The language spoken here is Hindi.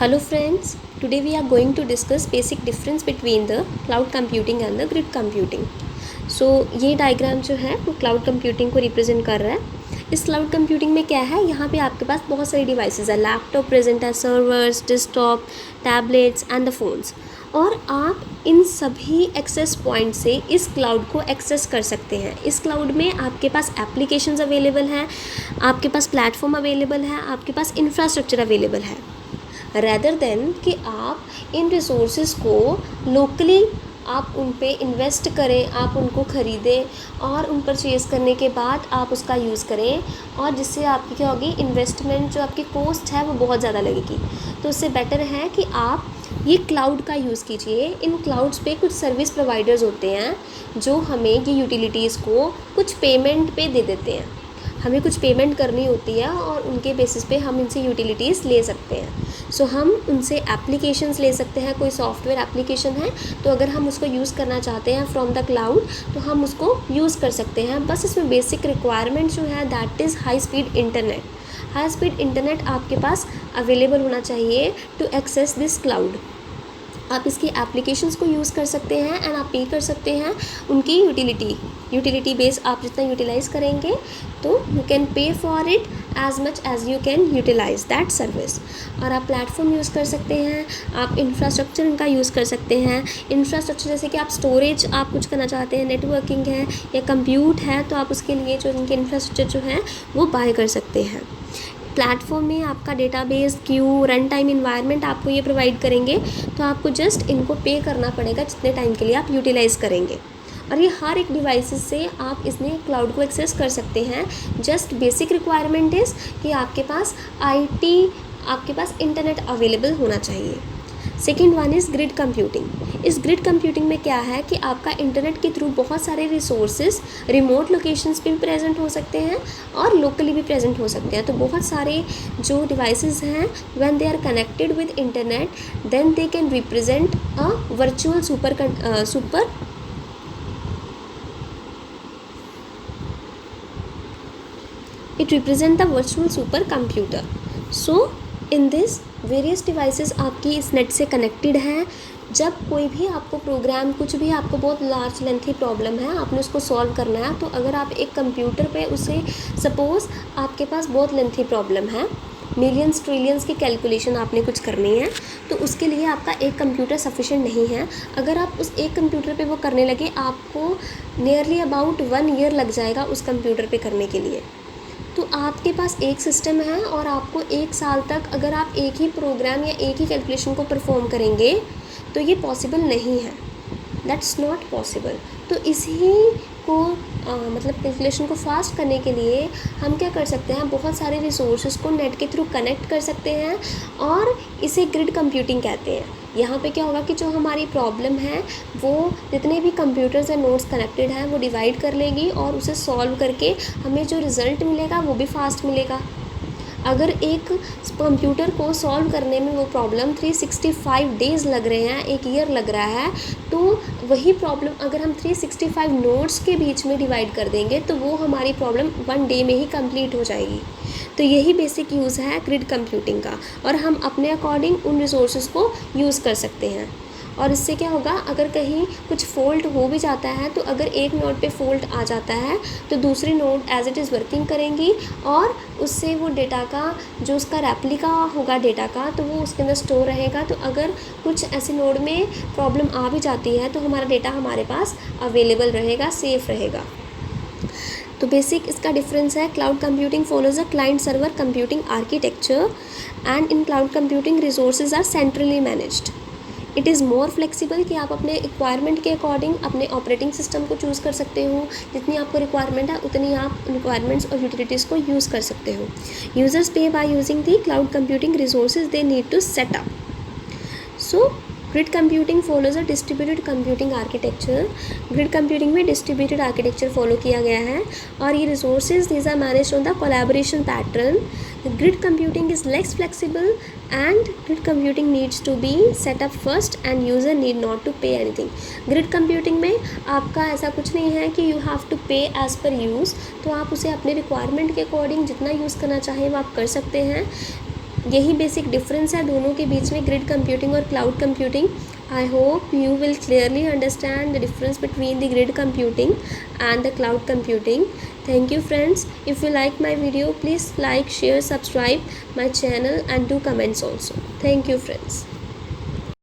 Hello friends, today we are going to discuss basic difference between the cloud computing and the grid computing. So ये डायग्राम जो है वो क्लाउड कंप्यूटिंग को रिप्रेजेंट कर रहा है। इस क्लाउड कंप्यूटिंग में क्या है, यहाँ पे आपके पास बहुत सारी डिवाइसेस है, लैपटॉप प्रेजेंट है, servers, desktop, tablets and the phones, और आप इन सभी एक्सेस पॉइंट से इस क्लाउड को एक्सेस कर सकते हैं। इस क्लाउड में आपके पास एप्लीकेशंस अवेलेबल हैं, आपके पास प्लेटफॉर्म अवेलेबल है, आपके पास इंफ्रास्ट्रक्चर अवेलेबल है, रैदर देन कि आप इन रिसोर्सेज को लोकली आप उन पे इन्वेस्ट करें, आप उनको ख़रीदें और उन परचेज़ करने के बाद आप उसका यूज़ करें, और जिससे आपकी क्या होगी, इन्वेस्टमेंट जो आपकी कॉस्ट है वो बहुत ज़्यादा लगेगी। तो उससे बेटर है कि आप ये क्लाउड का यूज़ कीजिए। इन क्लाउड्स पे कुछ सर्विस प्रोवाइडर्स होते हैं जो हमें ये यूटिलिटीज़ को कुछ पेमेंट पे दे देते हैं। हमें कुछ पेमेंट करनी होती है और उनके बेसिस पे हम इनसे यूटिलिटीज़ ले सकते हैं। सो हम उनसे एप्लीकेशंस ले सकते हैं। कोई सॉफ्टवेयर एप्लीकेशन है तो अगर हम उसको यूज़ करना चाहते हैं फ्रॉम द क्लाउड तो हम उसको यूज़ कर सकते हैं। बस इसमें बेसिक रिक्वायरमेंट जो है that is high speed internet. High speed internet आपके पास अवेलेबल होना चाहिए टू एक्सेस दिस क्लाउड। आप इसकी एप्लीकेशंस को यूज़ कर सकते हैं एंड आप पे कर सकते हैं उनकी यूटिलिटी बेस। आप जितना यूटिलाइज़ करेंगे तो you can pay for it as much as you can utilise that service. और आप प्लेटफॉर्म यूज़ कर सकते हैं, आप इंफ्रास्ट्रक्चर इनका यूज़ कर सकते हैं। इंफ्रास्ट्रक्चर जैसे कि आप स्टोरेज आप कुछ करना चाहते हैं, नेटवर्किंग है या कंप्यूट है, तो आप उसके लिए जो इनके इंफ्रास्ट्रक्चर जो है वो बाय कर सकते हैं। प्लेटफॉर्म में आपका database, Q, run time environment आपको ये प्रोवाइड करेंगे, तो आपको जस्ट इनको पे करना पड़ेगा जितने टाइम के लिए आप यूटिलाइज़ करेंगे। और ये हर एक डिवाइसेस से आप इसमें क्लाउड को एक्सेस कर सकते हैं। जस्ट बेसिक रिक्वायरमेंट इज़ कि आपके पास आपके पास इंटरनेट अवेलेबल होना चाहिए। Second one is grid computing. इस ग्रिड कंप्यूटिंग में क्या है कि आपका इंटरनेट के थ्रू बहुत सारे रिसोर्सेज रिमोट लोकेशंस पे भी प्रेजेंट हो सकते हैं और लोकली भी प्रेजेंट हो सकते हैं। तो बहुत सारे जो डिवाइसेस हैं when they are connected with internet then they can represent a virtual it represent the virtual super computer. So in this various devices आपकी इस नेट से कनेक्टेड हैं। जब कोई भी आपको प्रोग्राम, कुछ भी आपको बहुत लार्ज लेंथी प्रॉब्लम है, आपने उसको सॉल्व करना है, तो अगर आप एक कंप्यूटर पे उसे, सपोज़ आपके पास बहुत लेंथी प्रॉब्लम है, मिलियंस ट्रिलियंस की कैलकुलेशन आपने कुछ करनी है, तो उसके लिए आपका एक कंप्यूटर सफिशिएंट नहीं है। अगर आप उस एक कंप्यूटर पे वो करने लगे, आपको नियरली अबाउट 1 ईयर लग जाएगा उस कंप्यूटर पे करने के लिए। तो आपके पास एक सिस्टम है और आपको 1 साल तक अगर आप एक ही प्रोग्राम या एक ही कैलकुलेशन को परफॉर्म करेंगे तो ये पॉसिबल नहीं है, दैट्स नॉट पॉसिबल। तो इसी को मतलब कैलकुलेशन को फास्ट करने के लिए हम क्या कर सकते हैं, बहुत सारे रिसोर्सेज को नेट के थ्रू कनेक्ट कर सकते हैं और इसे ग्रिड कंप्यूटिंग कहते हैं। यहाँ पे क्या होगा कि जो हमारी प्रॉब्लम है वो जितने भी कंप्यूटर्स या नोड्स कनेक्टेड हैं वो डिवाइड कर लेगी और उसे सॉल्व करके हमें जो रिज़ल्ट मिलेगा वो भी फास्ट मिलेगा। अगर एक कंप्यूटर को सॉल्व करने में वो प्रॉब्लम 365 डेज़ लग रहे हैं, 1 ईयर लग रहा है, तो वही प्रॉब्लम अगर हम 365 नोड्स के बीच में डिवाइड कर देंगे तो वो हमारी प्रॉब्लम 1 डे में ही कंप्लीट हो जाएगी। तो यही बेसिक यूज़ है ग्रिड कंप्यूटिंग का, और हम अपने अकॉर्डिंग उन रिसोर्सेज को यूज़ कर सकते हैं। और इससे क्या होगा, अगर कहीं कुछ फ़ॉल्ट हो भी जाता है तो अगर एक नोड पे फ़ॉल्ट आ जाता है तो दूसरी node as it is working करेंगी और उससे वो डेटा का जो उसका रेप्लिका होगा डेटा का, तो वो उसके अंदर स्टोर रहेगा। तो अगर कुछ ऐसे नोड में प्रॉब्लम आ भी जाती है तो हमारा डेटा हमारे पास अवेलेबल रहेगा, सेफ़ रहेगा। तो बेसिक इसका डिफरेंस है, cloud computing follows a client server computing architecture and in cloud computing resources are centrally managed. It is more flexible कि आप अपने रिक्वायरमेंट के अकॉर्डिंग अपने ऑपरेटिंग सिस्टम को चूज़ कर सकते हो। जितनी आपको रिक्वायरमेंट है उतनी आप रिक्वायरमेंट्स और यूटिलिटीज़ को यूज़ कर सकते हो। Users pay by using the cloud computing resources they need to set up. So grid computing follows a distributed computing architecture. Grid computing में डिस्ट्रीब्यूटेड आर्किटेक्चर फॉलो किया गया है और ये resources these are managed on the collaboration pattern. Grid computing is less flexible and grid computing needs to be set up first and user need not to pay anything. grid computing में आपका ऐसा कुछ नहीं है कि you have to pay as per use, तो आप उसे अपने requirement के according जितना यूज़ करना चाहें वो आप कर सकते हैं। यही बेसिक डिफरेंस है दोनों के बीच में, ग्रिड कंप्यूटिंग और cloud computing. I hope you will clearly understand the difference between the grid computing and the cloud computing. Thank you friends. If you like my video, please like, share, subscribe my channel and do comments also. Thank you friends.